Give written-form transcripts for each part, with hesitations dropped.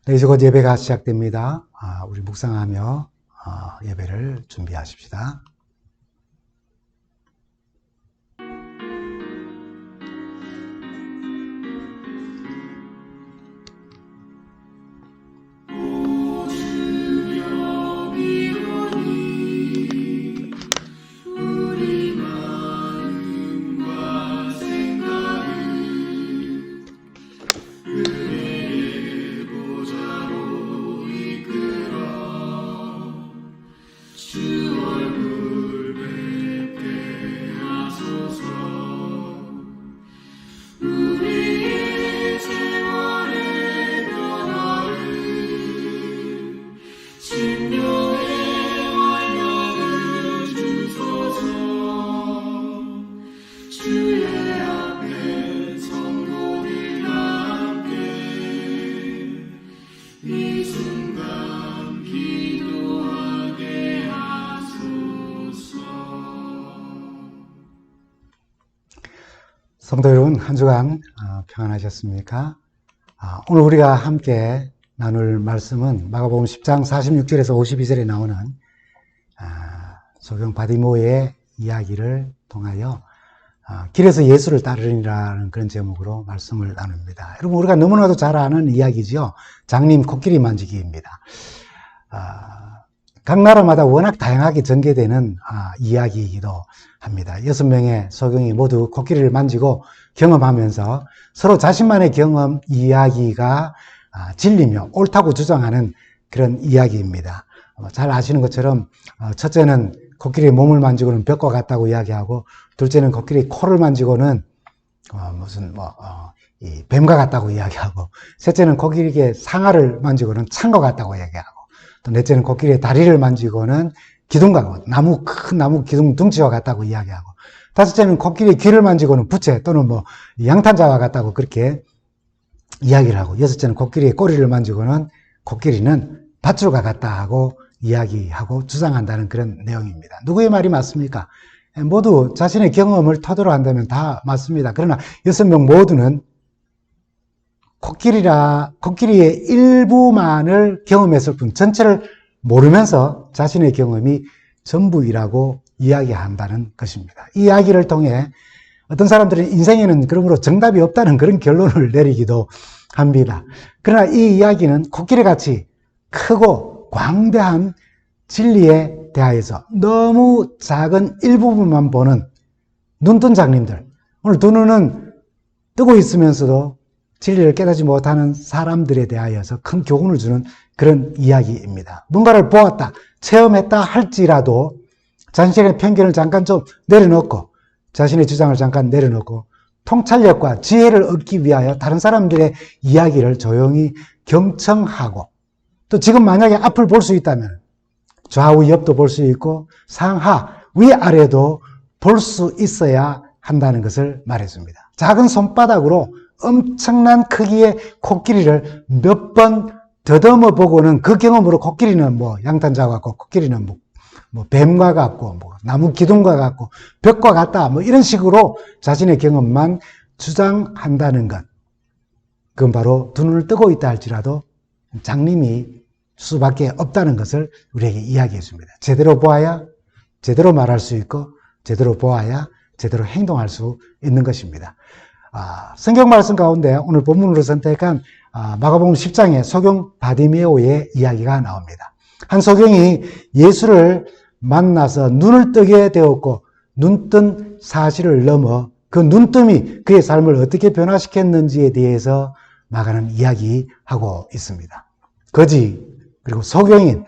네, 이제 곧 예배가 시작됩니다. 우리 묵상하며 예배를 준비하십시다. 성도 여러분, 한 주간 평안하셨습니까? 오늘 우리가 함께 나눌 말씀은 마가복음 10장 46절에서 52절에 나오는 소경 바디모의 이야기를 통하여 길에서 예수를 따르리라는 그런 제목으로 말씀을 나눕니다. 여러분, 우리가 너무나도 잘 아는 이야기죠. 장님 코끼리 만지기입니다. 각 나라마다 워낙 다양하게 전개되는 이야기이기도 합니다. 6명의 소경이 모두 코끼리를 만지고 경험하면서 서로 자신만의 경험 이야기가 진리며 옳다고 주장하는 그런 이야기입니다. 잘 아시는 것처럼 첫째는 코끼리의 몸을 만지고는 벽과 같다고 이야기하고, 둘째는 코끼리 코를 만지고는 이 뱀과 같다고 이야기하고, 셋째는 코끼리의 상아를 만지고는 창과 같다고 이야기하고, 또 넷째는 코끼리의 다리를 만지고는 기둥과, 큰 나무 기둥 둥치와 같다고 이야기하고, 다섯째는 코끼리의 귀를 만지고는 부채 또는 양탄자와 같다고 그렇게 이야기를 하고, 여섯째는 코끼리의 꼬리를 만지고는 코끼리는 밧줄과 같다 하고 이야기하고 주장한다는 그런 내용입니다. 누구의 말이 맞습니까? 모두 자신의 경험을 토대로 한다면 다 맞습니다. 그러나 6명 모두는 코끼리의 일부만을 경험했을 뿐 전체를 모르면서 자신의 경험이 전부이라고 이야기한다는 것입니다. 이 이야기를 통해 어떤 사람들은 인생에는 그러므로 정답이 없다는 그런 결론을 내리기도 합니다. 그러나 이 이야기는 코끼리같이 크고 광대한 진리에 대하여서 너무 작은 일부분만 보는 눈뜬 장님들, 오늘 두 눈은 뜨고 있으면서도 진리를 깨닫지 못하는 사람들에 대하여서 큰 교훈을 주는 그런 이야기입니다. 뭔가를 보았다, 체험했다 할지라도 자신의 편견을 잠깐 좀 내려놓고, 자신의 주장을 잠깐 내려놓고 통찰력과 지혜를 얻기 위하여 다른 사람들의 이야기를 조용히 경청하고, 또 지금 만약에 앞을 볼 수 있다면 좌우 옆도 볼 수 있고 상하 위아래도 볼 수 있어야 한다는 것을 말해줍니다. 작은 손바닥으로 엄청난 크기의 코끼리를 몇 번 더듬어 보고는 그 경험으로 코끼리는 양탄자 같고, 코끼리는 뱀과 같고, 나무 기둥과 같고, 벽과 같다, 이런 식으로 자신의 경험만 주장한다는 것. 그건 바로 두 눈을 뜨고 있다 할지라도 장님이 수밖에 없다는 것을 우리에게 이야기해 줍니다. 제대로 보아야 제대로 말할 수 있고, 제대로 보아야 제대로 행동할 수 있는 것입니다. 성경 말씀 가운데 오늘 본문으로 선택한 마가복음 10장에 소경 바디메오의 이야기가 나옵니다. 한 소경이 예수를 만나서 눈을 뜨게 되었고, 눈뜬 사실을 넘어 그 눈뜸이 그의 삶을 어떻게 변화시켰는지에 대해서 마가는 이야기하고 있습니다. 거지 그리고 소경인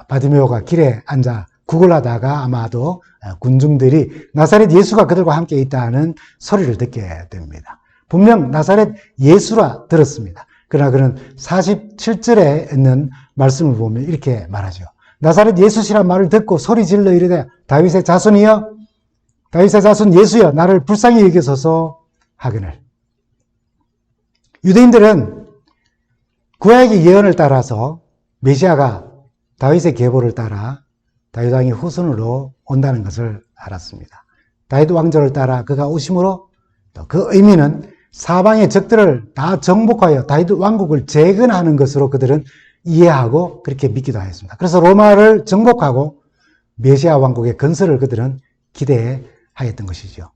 바디메오가 길에 앉아 구걸하다가 아마도 군중들이 나사렛 예수가 그들과 함께 있다는 소리를 듣게 됩니다. 분명 나사렛 예수라 들었습니다. 그러나 그는 47절에 있는 말씀을 보면 이렇게 말하죠. 나사렛 예수시란 말을 듣고 소리 질러 이르되 다윗의 자손이여, 다윗의 자손 예수여, 나를 불쌍히 여기소서 하거늘. 유대인들은 구약의 예언을 따라서 메시아가 다윗의 계보를 따라 다윗 왕의 후손으로 온다는 것을 알았습니다. 다윗 왕조를 따라 그가 오심으로 또 그 의미는 사방의 적들을 다 정복하여 다윗 왕국을 재건하는 것으로 그들은 이해하고 그렇게 믿기도 하였습니다. 그래서 로마를 정복하고 메시아 왕국의 건설을 그들은 기대하였던 것이죠.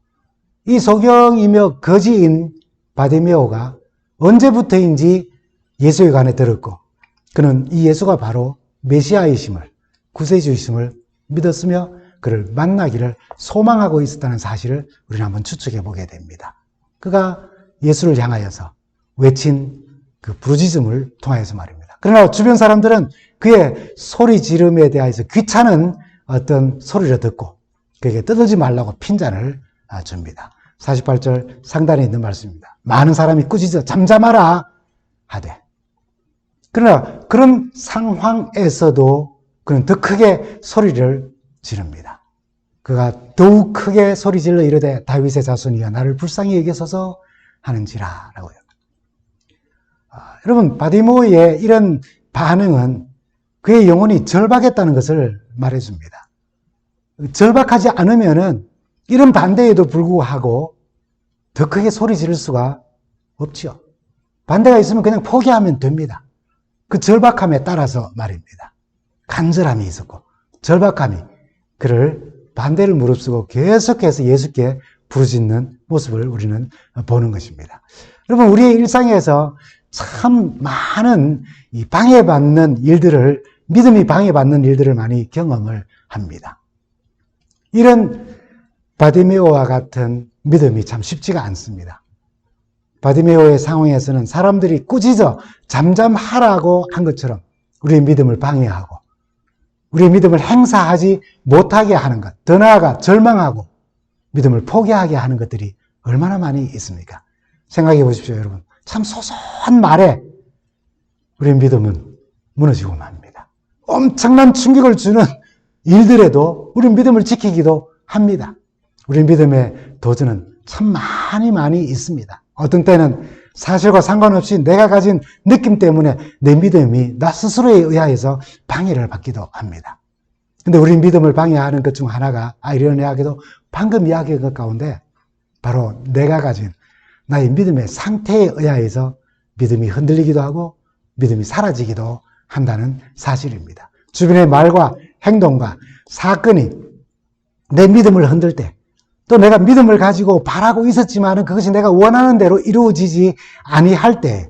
이 소경이며 거지인 바디메오가 언제부터인지 예수에 관해 들었고 그는 이 예수가 바로 메시아이심을, 구세주이심을 믿었으며 그를 만나기를 소망하고 있었다는 사실을 우리는 한번 추측해 보게 됩니다. 그가 예수를 향하여서 외친 그 부르짖음을 통하여서 말입니다. 그러나 주변 사람들은 그의 소리 지름에 대해서 귀찮은 어떤 소리를 듣고 그에게 떠들지 말라고 핀잔을 줍니다. 48절 상단에 있는 말씀입니다. 많은 사람이 꾸짖어 잠잠하라 하되. 그러나 그런 상황에서도 그는 더 크게 소리를 지릅니다. 그가 더욱 크게 소리 질러 이르되 다윗의 자손이여 나를 불쌍히 여기소서 하는지라 라고요. 여러분 바디모의 이런 반응은 그의 영혼이 절박했다는 것을 말해줍니다. 절박하지 않으면은 이런 반대에도 불구하고 더 크게 소리 지를 수가 없죠. 반대가 있으면 그냥 포기하면 됩니다. 그 절박함에 따라서 말입니다. 간절함이 있었고 절박함이 그를 반대를 무릅쓰고 계속해서 예수께 부르짖는 모습을 우리는 보는 것입니다. 여러분 우리의 일상에서 참 많은 이 방해받는 일들을 믿음이 방해받는 일들을 많이 경험을 합니다. 이런 바디메오와 같은 믿음이 참 쉽지가 않습니다. 바디메오의 상황에서는 사람들이 꾸짖어 잠잠하라고 한 것처럼 우리의 믿음을 방해하고 우리의 믿음을 행사하지 못하게 하는 것, 더 나아가 절망하고 믿음을 포기하게 하는 것들이 얼마나 많이 있습니까? 생각해 보십시오, 여러분. 참 소소한 말에 우리의 믿음은 무너지고 맙니다. 엄청난 충격을 주는 일들에도 우리는 믿음을 지키기도 합니다. 우리 믿음의 도전은 참 많이 있습니다. 어떤 때는 사실과 상관없이 내가 가진 느낌 때문에 내 믿음이 나 스스로에 의하여서 방해를 받기도 합니다. 근데 우리 믿음을 방해하는 것 중 하나가 아이러니하게도 방금 이야기한 것 가운데 바로 내가 가진 나의 믿음의 상태에 의하여서 믿음이 흔들리기도 하고 믿음이 사라지기도 한다는 사실입니다. 주변의 말과 행동과 사건이 내 믿음을 흔들 때 또 내가 믿음을 가지고 바라고 있었지만 그것이 내가 원하는 대로 이루어지지 아니할 때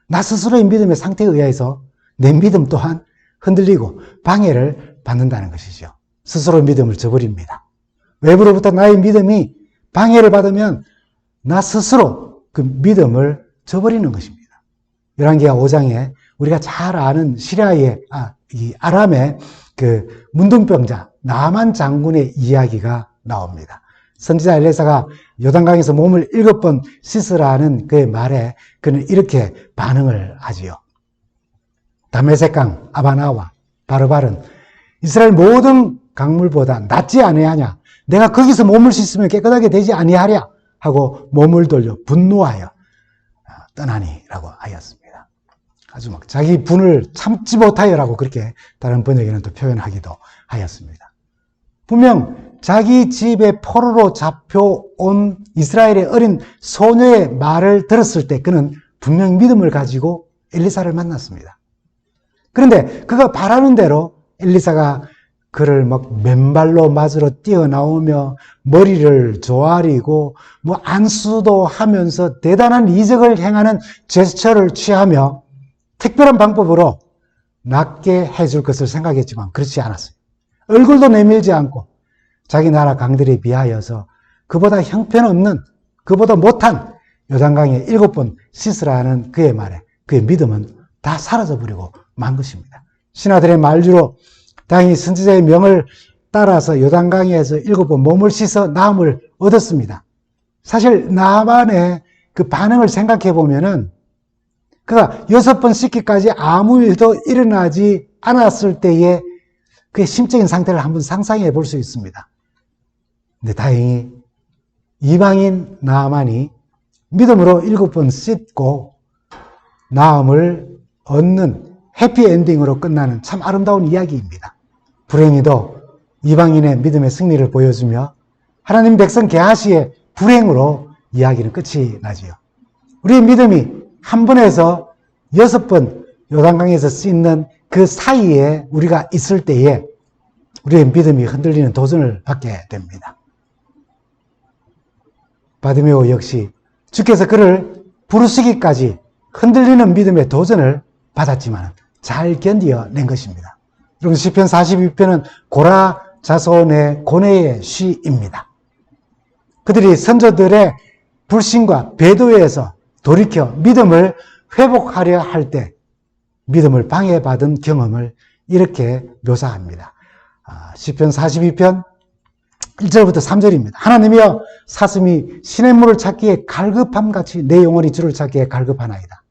나 스스로의 믿음의 상태에 의해서 내 믿음 또한 흔들리고 방해를 받는다는 것이죠. 스스로 믿음을 저버립니다. 외부로부터 나의 믿음이 방해를 받으면 나 스스로 그 믿음을 저버리는 것입니다. 열왕기하 5장에 우리가 잘 아는 시리아의 이 아람의 그 문둥병자 나만 장군의 이야기가 나옵니다. 선지자 엘리사가 요단강에서 몸을 7번 씻으라는 그의 말에 그는 이렇게 반응을 하지요. 다메섹강 아바나와 바르발은 이스라엘 모든 강물보다 낫지 아니하냐? 내가 거기서 몸을 씻으면 깨끗하게 되지 아니하랴? 하고 몸을 돌려 분노하여 떠나니라고 하였습니다. 아주 막 자기 분을 참지 못하여라고 그렇게 다른 번역에는 또 표현하기도 하였습니다. 분명 자기 집에 포로로 잡혀온 이스라엘의 어린 소녀의 말을 들었을 때 그는 분명 믿음을 가지고 엘리사를 만났습니다. 그런데 그가 바라는 대로 엘리사가 그를 막 맨발로 맞으러 뛰어나오며 머리를 조아리고 뭐 안수도 하면서 대단한 이적을 행하는 제스처를 취하며 특별한 방법으로 낫게 해줄 것을 생각했지만 그렇지 않았어요. 얼굴도 내밀지 않고 자기 나라 강들에 비하여서 그보다 형편없는, 그보다 못한 요단강에 7번 씻으라는 그의 말에 그의 믿음은 다 사라져버리고 만 것입니다. 신하들의 말주로 다행히 선지자의 명을 따라서 요단강에서 7번 몸을 씻어 나음을 얻었습니다. 사실 나만의 그 반응을 생각해 보면은 그가 6번 씻기까지 아무 일도 일어나지 않았을 때의 그의 심적인 상태를 한번 상상해 볼 수 있습니다. 근데 다행히 이방인 나아만이 믿음으로 7번 씻고 나음을 얻는 해피엔딩으로 끝나는 참 아름다운 이야기입니다. 불행히도 이방인의 믿음의 승리를 보여주며 하나님 백성 게하시의 불행으로 이야기는 끝이 나지요. 우리의 믿음이 한 번에서 6번 요단강에서 씻는 그 사이에 우리가 있을 때에 우리의 믿음이 흔들리는 도전을 받게 됩니다. 바디메오 역시 주께서 그를 부르시기까지 흔들리는 믿음의 도전을 받았지만 잘 견뎌낸 것입니다. 여러분, 시편 42편은 고라 자손의 고뇌의 시입니다. 그들이 선조들의 불신과 배도에서 돌이켜 믿음을 회복하려 할 때 믿음을 방해받은 경험을 이렇게 묘사합니다. 시편 42편 1절부터 3절입니다. 하나님이여, 사슴이 시냇물을 찾기에 갈급함같이 내 영혼이 주를 찾기에 갈급하나이다.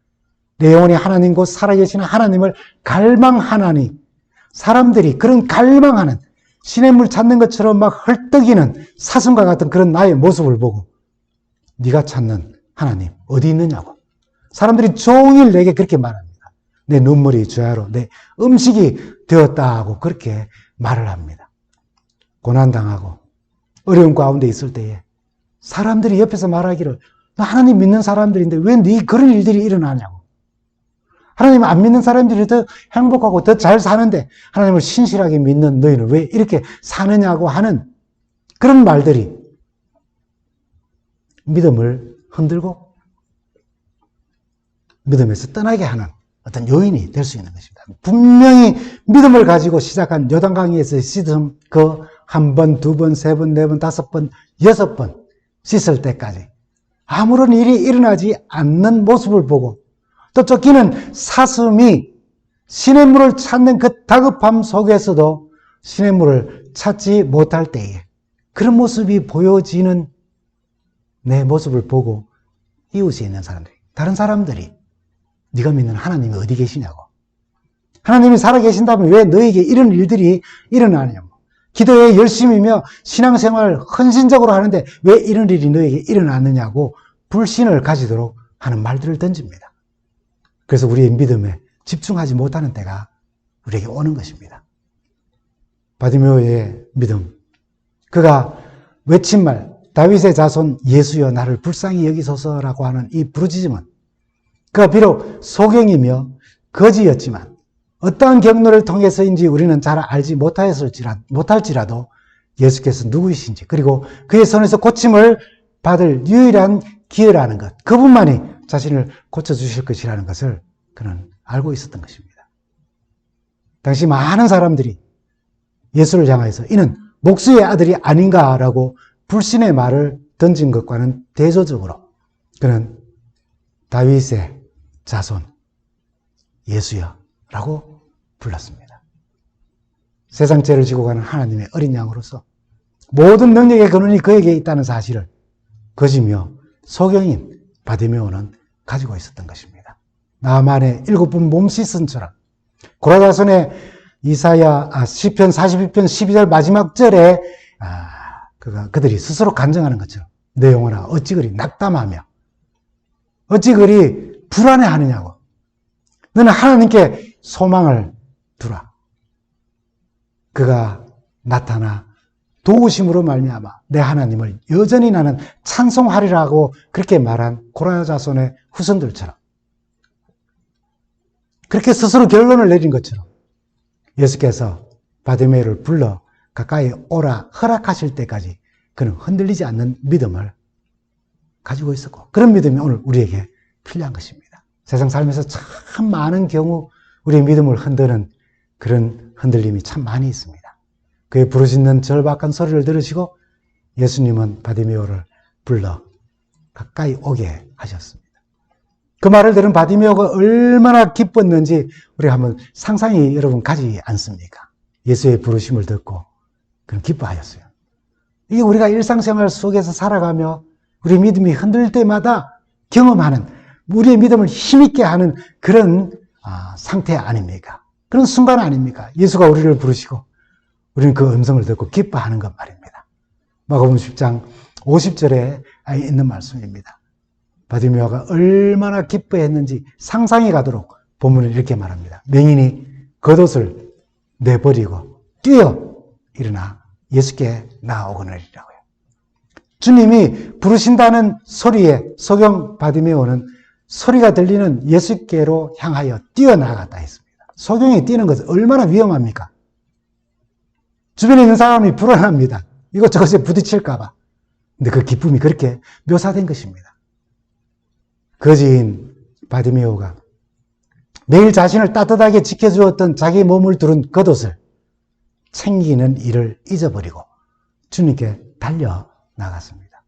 내 영혼이 하나님 곧 살아계시는 하나님을 갈망하나니, 사람들이 그런 갈망하는 시냇물 찾는 것처럼 막 헐떡이는 사슴과 같은 그런 나의 모습을 보고 네가 찾는 하나님 어디 있느냐고 사람들이 종일 내게 그렇게 말합니다. 내 눈물이 주야로 내 음식이 되었다 하고 그렇게 말을 합니다. 고난당하고 어려운 가운데 있을 때에 사람들이 옆에서 말하기를 너 하나님 믿는 사람들인데 왜 네 그런 일들이 일어나냐고, 하나님 안 믿는 사람들이 더 행복하고 더 잘 사는데 하나님을 신실하게 믿는 너희는 왜 이렇게 사느냐고 하는 그런 말들이 믿음을 흔들고 믿음에서 떠나게 하는 어떤 요인이 될 수 있는 것입니다. 분명히 믿음을 가지고 시작한 요단강에서 씻음 그 한 번, 두 번, 세 번, 네 번, 다섯 번, 6번 씻을 때까지 아무런 일이 일어나지 않는 모습을 보고 또 쫓기는 사슴이 시냇물을 찾는 그 다급함 속에서도 시냇물을 찾지 못할 때에 그런 모습이 보여지는 내 모습을 보고 이웃에 있는 사람들이, 다른 사람들이 네가 믿는 하나님이 어디 계시냐고, 하나님이 살아계신다면 왜 너에게 이런 일들이 일어나냐고, 기도에 열심이며 신앙생활을 헌신적으로 하는데 왜 이런 일이 너에게 일어났느냐고 불신을 가지도록 하는 말들을 던집니다. 그래서 우리의 믿음에 집중하지 못하는 때가 우리에게 오는 것입니다. 바디메오의 믿음, 그가 외친 말 다윗의 자손 예수여 나를 불쌍히 여기소서라고 하는 이 부르짖음은 그가 비록 소경이며 거지였지만 어떠한 경로를 통해서인지 우리는 잘 알지 못할지라도 예수께서 누구이신지 그리고 그의 손에서 고침을 받을 유일한 기회라는 것, 그분만이 자신을 고쳐주실 것이라는 것을 그는 알고 있었던 것입니다. 당시 많은 사람들이 예수를 향해서 이는 목수의 아들이 아닌가라고 불신의 말을 던진 것과는 대조적으로 그는 다윗의 자손 예수여라고 불렀습니다. 세상 죄를 지고 가는 하나님의 어린 양으로서 모든 능력의 근원이 그에게 있다는 사실을 거지며 소경인 바디메오는 가지고 있었던 것입니다. 나만의 7분 몸 씻은처럼 고라자손의 시편 42편 12절 마지막 절에 그들이 스스로 간증하는 것처럼 내 영혼아 어찌 그리 낙담하며 어찌 그리 불안해하느냐고, 너는 하나님께 소망을 두라. 그가 나타나 도우심으로 말미암아 내 하나님을 여전히 나는 찬송하리라고 그렇게 말한 고라자손의 후손들처럼, 그렇게 스스로 결론을 내린 것처럼 예수께서 바디메오를 불러 가까이 오라 허락하실 때까지 그는 흔들리지 않는 믿음을 가지고 있었고, 그런 믿음이 오늘 우리에게 필요한 것입니다. 세상 살면서 참 많은 경우 우리의 믿음을 흔드는 그런 흔들림이 참 많이 있습니다. 그의 부르짖는 절박한 소리를 들으시고 예수님은 바디메오를 불러 가까이 오게 하셨습니다. 그 말을 들은 바디메오가 얼마나 기뻤는지 우리가 한번 상상이 여러분 가지 않습니까? 예수의 부르심을 듣고 그는 기뻐하셨어요. 이게 우리가 일상생활 속에서 살아가며 우리 믿음이 흔들릴 때마다 경험하는, 우리의 믿음을 힘있게 하는 그런 상태 아닙니까? 그런 순간 아닙니까? 예수가 우리를 부르시고 우리는 그 음성을 듣고 기뻐하는 것 말입니다. 마가복음 10장 50절에 있는 말씀입니다. 바디메오가 얼마나 기뻐했는지 상상이 가도록 본문을 이렇게 말합니다. 맹인이 겉옷을 내버리고 뛰어 일어나 예수께 나아오거니라고요. 주님이 부르신다는 소리에 소경 바디메오는 소리가 들리는 예수께로 향하여 뛰어나갔다 했습니다. 소경이 뛰는 것은 얼마나 위험합니까? 주변에 있는 사람이 불안합니다. 이것저것에 부딪힐까봐. 근데 그 기쁨이 그렇게 묘사된 것입니다. 거지인 바디메오가 매일 자신을 따뜻하게 지켜주었던 자기 몸을 두른 겉옷을 챙기는 일을 잊어버리고 주님께 달려 나갔습니다.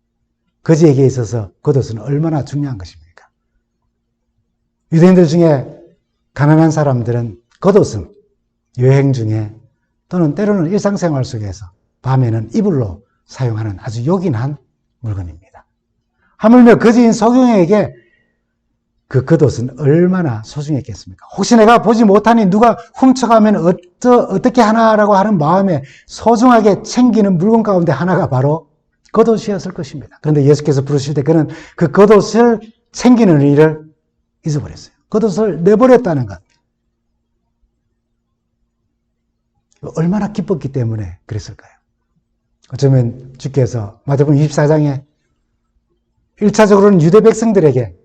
거지에게 있어서 겉옷은 얼마나 중요한 것입니까? 유대인들 중에 가난한 사람들은 겉옷은 여행 중에 또는 때로는 일상생활 속에서 밤에는 이불로 사용하는 아주 요긴한 물건입니다. 하물며 거지인 소경에게 그 겉옷은 얼마나 소중했겠습니까? 혹시 내가 보지 못하니 누가 훔쳐가면 어떻게 하나라고 하는 마음에 소중하게 챙기는 물건 가운데 하나가 바로 겉옷이었을 것입니다. 그런데 예수께서 부르실 때 그는 그 겉옷을 챙기는 일을 잊어버렸어요. 겉옷을 내버렸다는 것. 얼마나 기뻤기 때문에 그랬을까요? 어쩌면 주께서 마태복음 24장에 1차적으로는 유대 백성들에게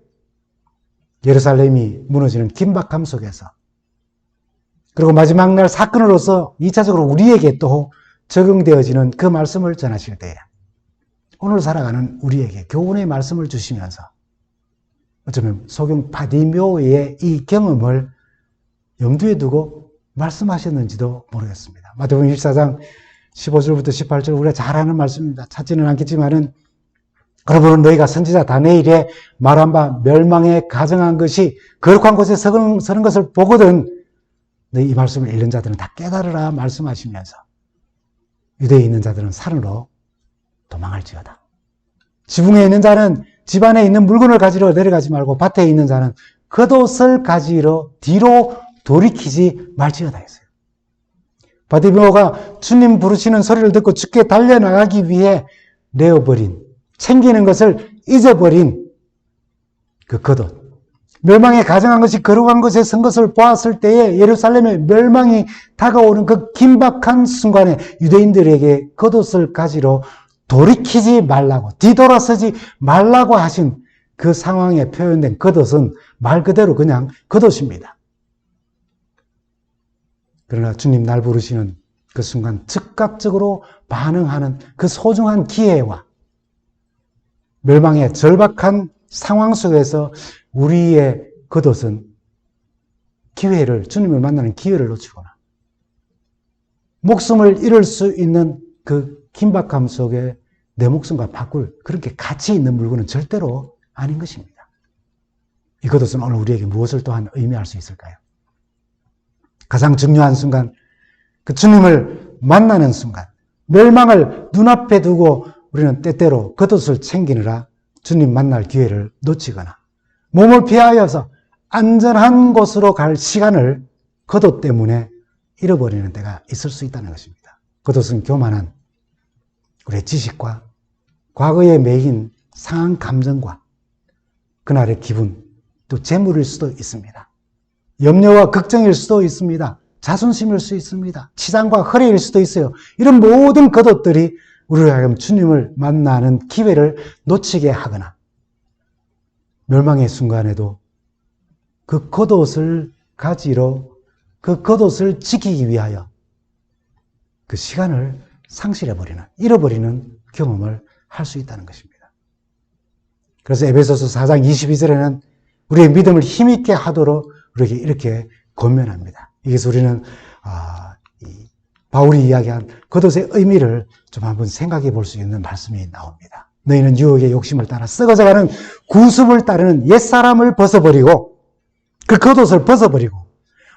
예루살렘이 무너지는 긴박함 속에서, 그리고 마지막 날 사건으로서 2차적으로 우리에게 또 적용되어지는 그 말씀을 전하실 때에 오늘 살아가는 우리에게 교훈의 말씀을 주시면서 어쩌면 소경 바디메오의 이 경험을 염두에 두고 말씀하셨는지도 모르겠습니다. 마태복음 24장 15절부터 18절 우리가 잘 아는 말씀입니다. 찾지는 않겠지만은 그러므로 너희가 선지자 다니엘의 말한 바 멸망에 가정한 것이 거룩한 곳에 서는 것을 보거든 너희 이 말씀을 읽는 자들은 다 깨달으라 말씀하시면서 유대에 있는 자들은 산으로 도망할지어다. 지붕에 있는 자는 집 안에 있는 물건을 가지러 내려가지 말고 밭에 있는 자는 겉옷을 가지러 뒤로 돌이키지 말지어다 했어요. 바디메오가 주님 부르시는 소리를 듣고 주께 달려나가기 위해 내어버린, 챙기는 것을 잊어버린 그 겉옷. 멸망에 가정한 것이 거룩한 곳에 선 것을 보았을 때에 예루살렘의 멸망이 다가오는 그 긴박한 순간에 유대인들에게 겉옷을 가지러 돌이키지 말라고, 뒤돌아서지 말라고 하신 그 상황에 표현된 겉옷은 말 그대로 그냥 겉옷입니다. 그러나 주님 날 부르시는 그 순간 즉각적으로 반응하는 그 소중한 기회와 멸망의 절박한 상황 속에서 우리의 겉옷은 기회를, 주님을 만나는 기회를 놓치거나 목숨을 잃을 수 있는 그 긴박함 속에 내 목숨과 바꿀 그렇게 가치 있는 물건은 절대로 아닌 것입니다. 이 겉옷은 오늘 우리에게 무엇을 또한 의미할 수 있을까요? 가장 중요한 순간, 그 주님을 만나는 순간, 멸망을 눈앞에 두고 우리는 때때로 겉옷을 챙기느라 주님 만날 기회를 놓치거나 몸을 피하여서 안전한 곳으로 갈 시간을 겉옷 때문에 잃어버리는 때가 있을 수 있다는 것입니다. 겉옷은 교만한 우리의 지식과 과거에 매인 상한 감정과 그날의 기분, 또 재물일 수도 있습니다. 염려와 걱정일 수도 있습니다. 자존심일 수 있습니다. 치장과 허례일 수도 있어요. 이런 모든 겉옷들이 우리를 하여금 주님을 만나는 기회를 놓치게 하거나 멸망의 순간에도 그 겉옷을 가지러, 그 겉옷을 지키기 위하여 그 시간을 상실해버리는, 잃어버리는 경험을 할 수 있다는 것입니다. 그래서 에베소서 4장 22절에는 우리의 믿음을 힘있게 하도록 우리에게 이렇게 권면합니다. 여기서 우리는 바울이 이야기한 겉옷의 의미를 좀 한번 생각해 볼 수 있는 말씀이 나옵니다. 너희는 유혹의 욕심을 따라 썩어져가는 구습을 따르는 옛사람을 벗어버리고 그 겉옷을 벗어버리고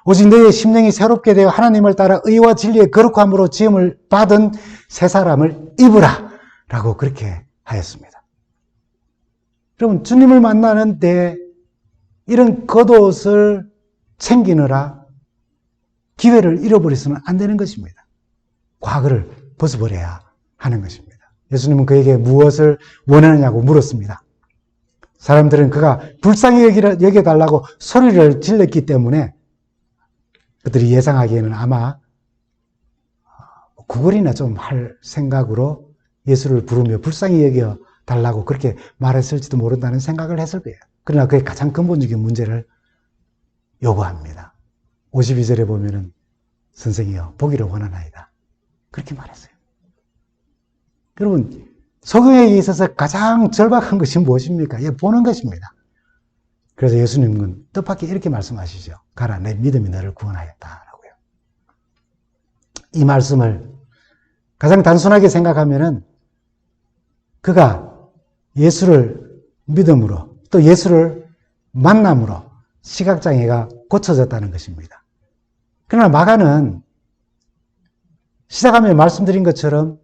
오직 너희의 심령이 새롭게 되어 하나님을 따라 의와 진리의 거룩함으로 지음을 받은 새 사람을 입으라 라고 그렇게 하였습니다. 여러분, 주님을 만나는 때 이런 겉옷을 챙기느라 기회를 잃어버려서는 안 되는 것입니다. 과거를 벗어버려야 하는 것입니다. 예수님은 그에게 무엇을 원하느냐고 물었습니다. 사람들은 그가 불쌍히 여겨달라고 소리를 질렀기 때문에 그들이 예상하기에는 아마 구걸이나 좀 할 생각으로 예수를 부르며 불쌍히 여겨달라고 그렇게 말했을지도 모른다는 생각을 했을 거예요. 그러나 그의 가장 근본적인 문제를 요구합니다. 52절에 보면은 선생이여 보기를 원하나이다. 그렇게 말했어요. 여러분, 소경에게 있어서 가장 절박한 것이 무엇입니까? 예, 보는 것입니다. 그래서 예수님은 뜻밖의 이렇게 말씀하시죠. 가라, 내 믿음이 너를 구원하였다라고요. 이 말씀을 가장 단순하게 생각하면은 그가 예수를 믿음으로 또 예수를 만남으로 시각장애가 고쳐졌다는 것입니다. 그러나 마가는 시작하며 말씀드린 것처럼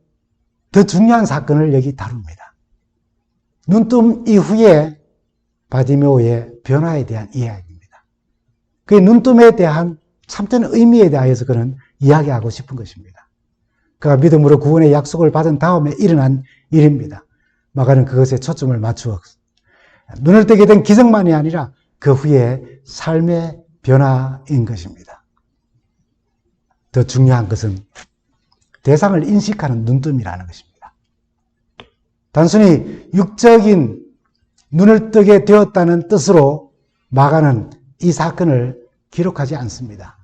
더 중요한 사건을 여기 다룹니다. 눈뜸 이후에 바디메오의 변화에 대한 이야기입니다. 그의 눈뜸에 대한 참된 의미에 대하여서 그는 이야기하고 싶은 것입니다. 그가 믿음으로 구원의 약속을 받은 다음에 일어난 일입니다. 마가는 그것에 초점을 맞추어 눈을 뜨게 된 기적만이 아니라 그 후에 삶의 변화인 것입니다. 더 중요한 것은 대상을 인식하는 눈뜸이라는 것입니다. 단순히 육적인 눈을 뜨게 되었다는 뜻으로 마가는 이 사건을 기록하지 않습니다.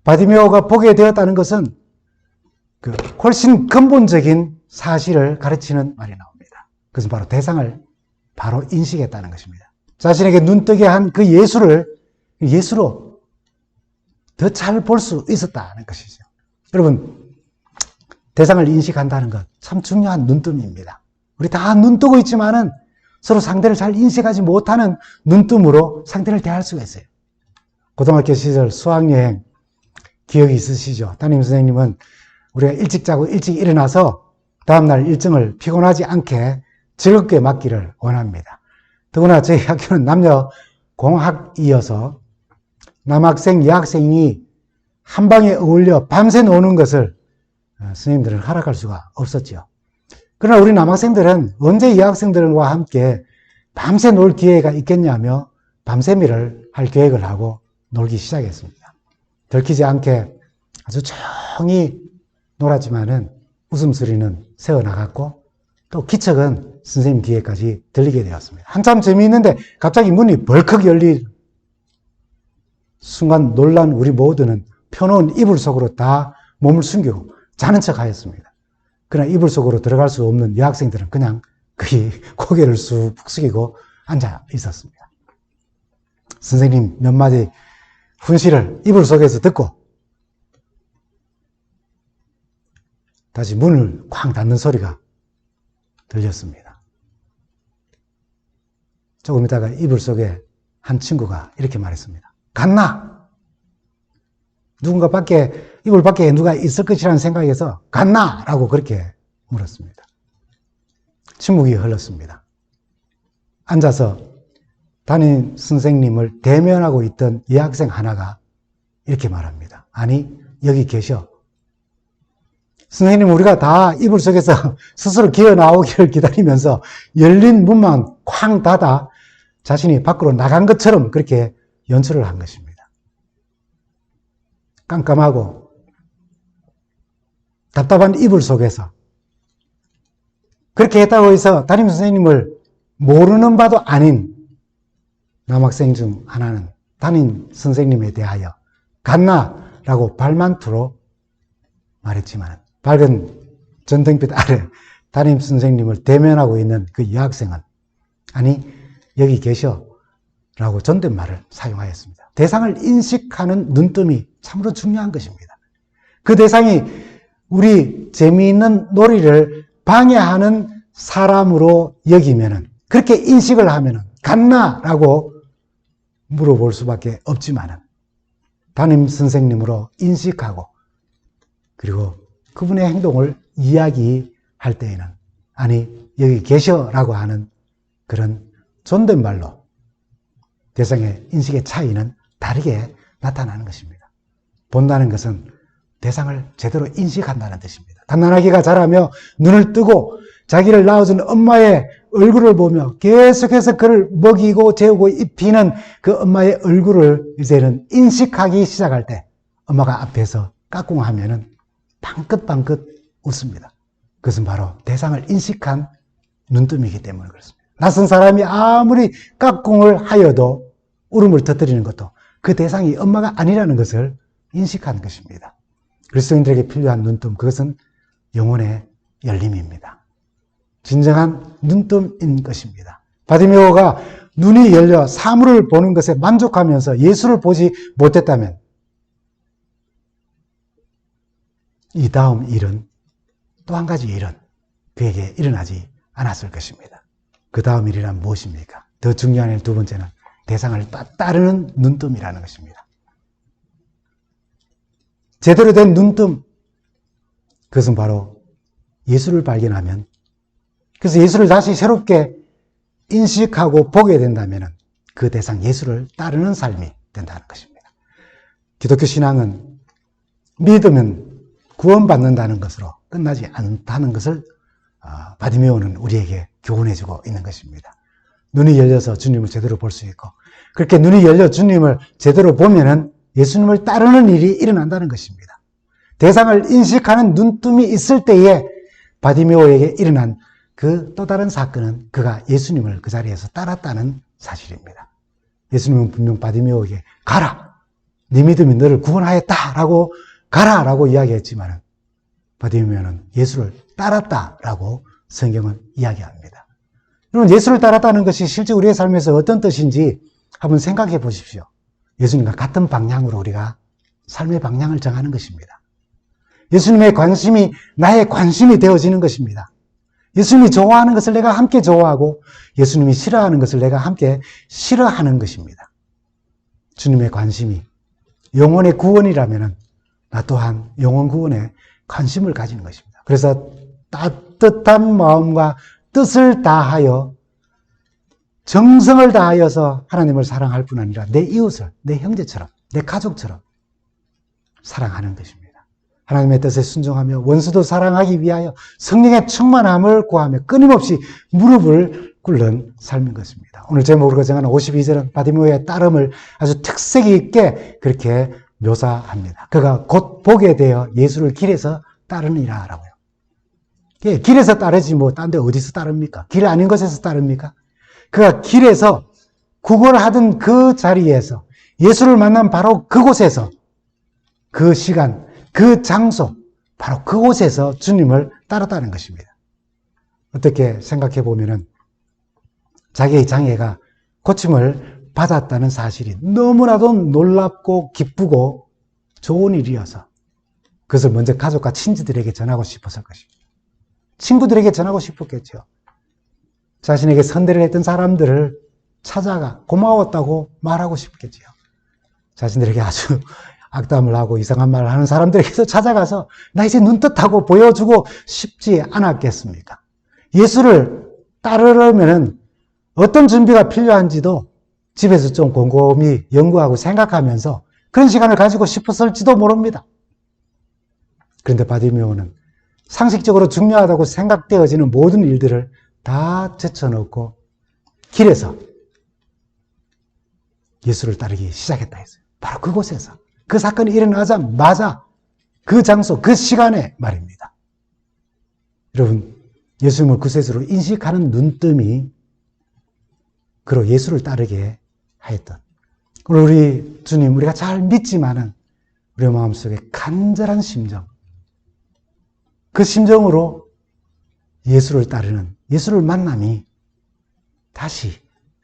바디메오가 보게 되었다는 것은 그 훨씬 근본적인 사실을 가르치는 말이 나옵니다. 그것은 바로 대상을 바로 인식했다는 것입니다. 자신에게 눈뜨게 한 그 예수로 더 잘 볼 수 있었다는 것이죠. 여러분, 대상을 인식한다는 것 참 중요한 눈뜸입니다. 우리 다 눈뜨고 있지만은 서로 상대를 잘 인식하지 못하는 눈뜸으로 상대를 대할 수가 있어요. 고등학교 시절 수학여행 기억이 있으시죠? 담임선생님은 우리가 일찍 자고 일찍 일어나서 다음날 일정을 피곤하지 않게 즐겁게 맞기를 원합니다. 더구나 저희 학교는 남녀 공학이어서 남학생, 여학생이 한 방에 어울려 밤새 노는 것을 선생님들은 허락할 수가 없었죠. 그러나 우리 남학생들은 언제 여학생들과 함께 밤새 놀 기회가 있겠냐며 밤새미를 할 계획을 하고 놀기 시작했습니다. 들키지 않게 아주 조용히 놀았지만은 웃음소리는 새어나갔고 또 기척은 선생님 귀에까지 들리게 되었습니다. 한참 재미있는데 갑자기 문이 벌컥 열린 순간 놀란 우리 모두는 펴놓은 이불 속으로 다 몸을 숨기고 자는 척 하였습니다. 그러나 이불 속으로 들어갈 수 없는 여학생들은 그냥 거의 고개를 쑥 숙이고 앉아 있었습니다. 선생님 몇 마디 훈시를 이불 속에서 듣고 다시 문을 쾅 닫는 소리가 들렸습니다. 조금 있다가 이불 속에 한 친구가 이렇게 말했습니다. 갔나? 누군가 이불 밖에 누가 있을 것이라는 생각에서 갔나? 라고 그렇게 물었습니다. 침묵이 흘렀습니다. 앉아서 담임 선생님을 대면하고 있던 여학생 하나가 이렇게 말합니다. 아니, 여기 계셔. 선생님, 우리가 다 이불 속에서 스스로 기어 나오기를 기다리면서 열린 문만 쾅 닫아 자신이 밖으로 나간 것처럼 그렇게 연출을 한 것입니다. 깜깜하고 답답한 이불 속에서 그렇게 했다고 해서 담임 선생님을 모르는 바도 아닌 남학생 중 하나는 담임 선생님에 대하여 갔나? 라고 발만투로 말했지만 밝은 전등빛 아래 담임 선생님을 대면하고 있는 그 여학생은 아니 여기 계셔 라고 존댓말을 사용하였습니다. 대상을 인식하는 눈뜸이 참으로 중요한 것입니다. 그 대상이 우리 재미있는 놀이를 방해하는 사람으로 여기면은 그렇게 인식을 하면은 갔나? 라고 물어볼 수밖에 없지만은 담임 선생님으로 인식하고 그리고 그분의 행동을 이야기할 때에는 아니 여기 계셔 라고 하는 그런 존댓말로 대상의 인식의 차이는 다르게 나타나는 것입니다. 본다는 것은 대상을 제대로 인식한다는 뜻입니다. 갓난아기가 자라며 눈을 뜨고 자기를 낳아준 엄마의 얼굴을 보며 계속해서 그를 먹이고 재우고 입히는 그 엄마의 얼굴을 이제는 인식하기 시작할 때 엄마가 앞에서 까꿍하면은 방긋방긋 웃습니다. 그것은 바로 대상을 인식한 눈뜸이기 때문에 그렇습니다. 낯선 사람이 아무리 깍꿍을 하여도 울음을 터뜨리는 것도 그 대상이 엄마가 아니라는 것을 인식한 것입니다. 그리스도인들에게 필요한 눈뜸, 그것은 영혼의 열림입니다. 진정한 눈뜸인 것입니다. 바디메오가 눈이 열려 사물을 보는 것에 만족하면서 예수를 보지 못했다면 이 다음 일은 또 한 가지 일은 그에게 일어나지 않았을 것입니다. 그 다음 일이란 무엇입니까? 더 중요한 일 두 번째는 대상을 따르는 눈뜸이라는 것입니다. 제대로 된 눈뜸, 그것은 바로 예수를 발견하면, 그래서 예수를 다시 새롭게 인식하고 보게 된다면 그 대상 예수를 따르는 삶이 된다는 것입니다. 기독교 신앙은 믿으면 구원받는다는 것으로 끝나지 않다는 것을 바디메오는 우리에게 교훈해주고 있는 것입니다. 눈이 열려서 주님을 제대로 볼 수 있고, 그렇게 눈이 열려 주님을 제대로 보면은 예수님을 따르는 일이 일어난다는 것입니다. 대상을 인식하는 눈뜸이 있을 때에 바디메오에게 일어난 그 또 다른 사건은 그가 예수님을 그 자리에서 따랐다는 사실입니다. 예수님은 분명 바디메오에게 가라! 네 믿음이 너를 구원하였다라고 가라라고 이야기했지만 바디메오는 예수를 따랐다라고 성경은 이야기합니다. 여러분, 예수를 따랐다는 것이 실제 우리의 삶에서 어떤 뜻인지 한번 생각해 보십시오. 예수님과 같은 방향으로 우리가 삶의 방향을 정하는 것입니다. 예수님의 관심이 나의 관심이 되어지는 것입니다. 예수님이 좋아하는 것을 내가 함께 좋아하고 예수님이 싫어하는 것을 내가 함께 싫어하는 것입니다. 주님의 관심이 영혼의 구원이라면 나 또한 영혼 구원에 관심을 가지는 것입니다. 그래서 따뜻한 마음과 뜻을 다하여 정성을 다하여서 하나님을 사랑할 뿐 아니라 내 이웃을 내 형제처럼 내 가족처럼 사랑하는 것입니다. 하나님의 뜻에 순종하며 원수도 사랑하기 위하여 성령의 충만함을 구하며 끊임없이 무릎을 꿇는 삶인 것입니다. 오늘 제목으로 정하는 52절은 바디메오의 따름을 아주 특색 있게 그렇게 묘사합니다. 그가 곧 보게 되어 예수를 길에서 따르니라 라고요. 길에서 따르지 뭐 딴 데 어디서 따릅니까? 길 아닌 곳에서 따릅니까? 그가 길에서 구걸하던 그 자리에서 예수를 만난 바로 그곳에서 그 시간, 그 장소, 바로 그곳에서 주님을 따랐다는 것입니다. 어떻게 생각해 보면은 자기의 장애가 고침을 받았다는 사실이 너무나도 놀랍고 기쁘고 좋은 일이어서 그것을 먼저 가족과 친지들에게 전하고 싶었을 것입니다. 친구들에게 전하고 싶었겠죠. 자신에게 선대를 했던 사람들을 찾아가 고마웠다고 말하고 싶겠죠. 자신들에게 아주 악담을 하고 이상한 말을 하는 사람들에게서 찾아가서 나 이제 눈뜻하고 보여주고 싶지 않았겠습니까? 예수를 따르려면 어떤 준비가 필요한지도 집에서 좀 곰곰이 연구하고 생각하면서 그런 시간을 가지고 싶었을지도 모릅니다. 그런데 바디메오는 상식적으로 중요하다고 생각되어지는 모든 일들을 다 제쳐놓고 길에서 예수를 따르기 시작했다 했어요. 바로 그곳에서. 그 사건이 일어나자마자 그 장소, 그 시간에 말입니다. 여러분, 예수님을 구세주로 인식하는 눈뜸이 그로 예수를 따르게 하였던 오늘 우리 주님, 우리가 잘 믿지만은 우리 마음속에 간절한 심정, 그 심정으로 예수를 따르는 예수를 만남이 다시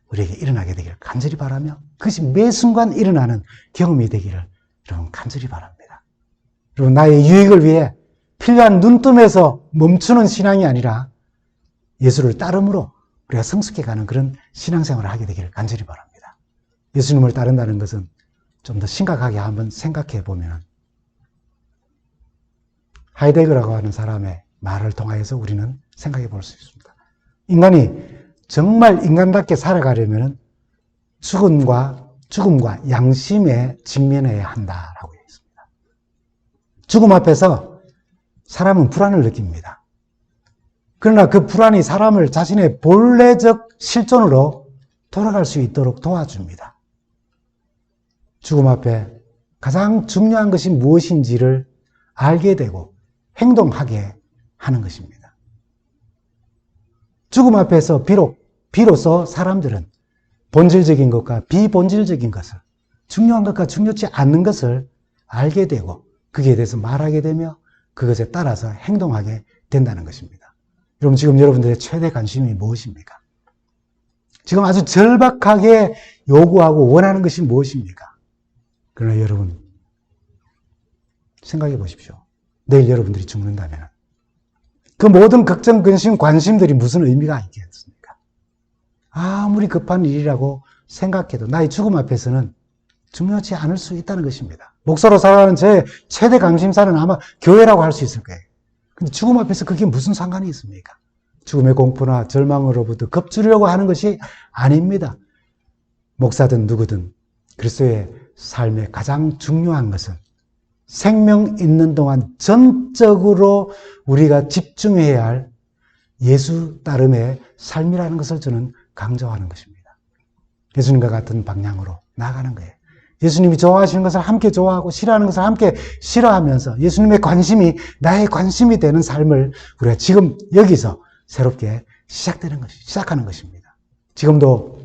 우리에게 일어나게 되기를 간절히 바라며 그것이 매 순간 일어나는 경험이 되기를 여러분 간절히 바랍니다. 여러분, 나의 유익을 위해 필요한 눈뜸에서 멈추는 신앙이 아니라 예수를 따름으로 우리가 성숙해가는 그런 신앙생활을 하게 되기를 간절히 바랍니다. 예수님을 따른다는 것은 좀 더 심각하게 한번 생각해 보면 하이데거라고 하는 사람의 말을 통하여서 우리는 생각해 볼 수 있습니다. 인간이 정말 인간답게 살아가려면 죽음과 양심에 직면해야 한다라고 했습니다. 죽음 앞에서 사람은 불안을 느낍니다. 그러나 그 불안이 사람을 자신의 본래적 실존으로 돌아갈 수 있도록 도와줍니다. 죽음 앞에 가장 중요한 것이 무엇인지를 알게 되고 행동하게 하는 것입니다. 죽음 앞에서 비록 비로소 사람들은 본질적인 것과 비본질적인 것을, 중요한 것과 중요치 않는 것을 알게 되고 거기에 대해서 말하게 되며 그것에 따라서 행동하게 된다는 것입니다. 여러분, 지금 여러분들의 최대 관심이 무엇입니까? 지금 아주 절박하게 요구하고 원하는 것이 무엇입니까? 그러나 여러분, 생각해 보십시오. 내일 여러분들이 죽는다면 그 모든 걱정, 근심, 관심들이 무슨 의미가 있겠습니까? 아무리 급한 일이라고 생각해도 나의 죽음 앞에서는 중요치 않을 수 있다는 것입니다. 목사로 살아가는 제 최대 관심사는 아마 교회라고 할 수 있을 거예요. 근데 죽음 앞에서 그게 무슨 상관이 있습니까? 죽음의 공포나 절망으로부터 겁주려고 하는 것이 아닙니다. 목사든 누구든 그리스도의 삶의 가장 중요한 것은 생명 있는 동안 전적으로 우리가 집중해야 할 예수 따름의 삶이라는 것을 저는 강조하는 것입니다. 예수님과 같은 방향으로 나아가는 거예요. 예수님이 좋아하시는 것을 함께 좋아하고 싫어하는 것을 함께 싫어하면서 예수님의 관심이 나의 관심이 되는 삶을 우리가 지금 여기서 새롭게 시작하는 것입니다. 지금도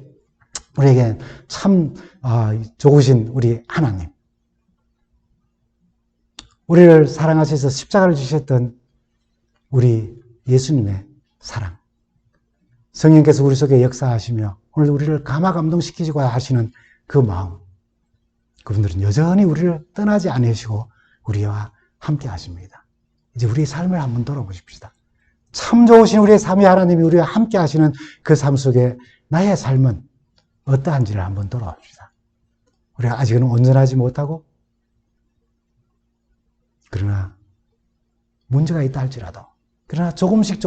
우리에게 참 좋으신 우리 하나님, 우리를 사랑하셔서 십자가를 주셨던 우리 예수님의 사랑, 성령께서 우리 속에 역사하시며 오늘 우리를 감화감동시키시고 하시는 그 마음, 그분들은 여전히 우리를 떠나지 않으시고 우리와 함께 하십니다. 이제 우리의 삶을 한번 돌아보십시다. 참 좋으신 우리의 삼위 하나님이 우리와 함께 하시는 그 삶 속에 나의 삶은 어떠한지를 한번 돌아봅시다. 우리가 아직은 온전하지 못하고, 그러나 문제가 있다 할지라도, 그러나 조금씩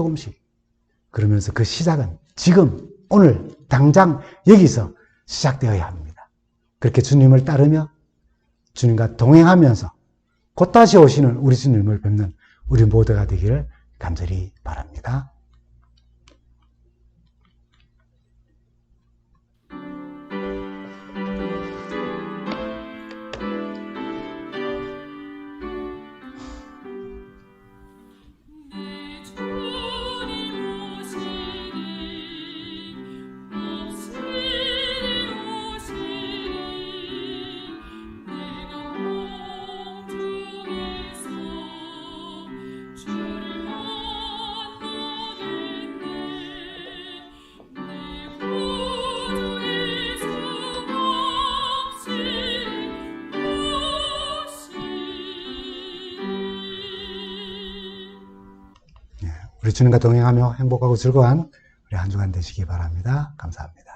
그러면서 그 시작은 지금 오늘 당장 여기서 시작되어야 합니다. 그렇게 주님을 따르며 주님과 동행하면서 곧 다시 오시는 우리 주님을 뵙는 우리 모두가 되기를 간절히 바랍니다. 우리 주님과 동행하며 행복하고 즐거운 우리 한 주간 되시기 바랍니다. 감사합니다.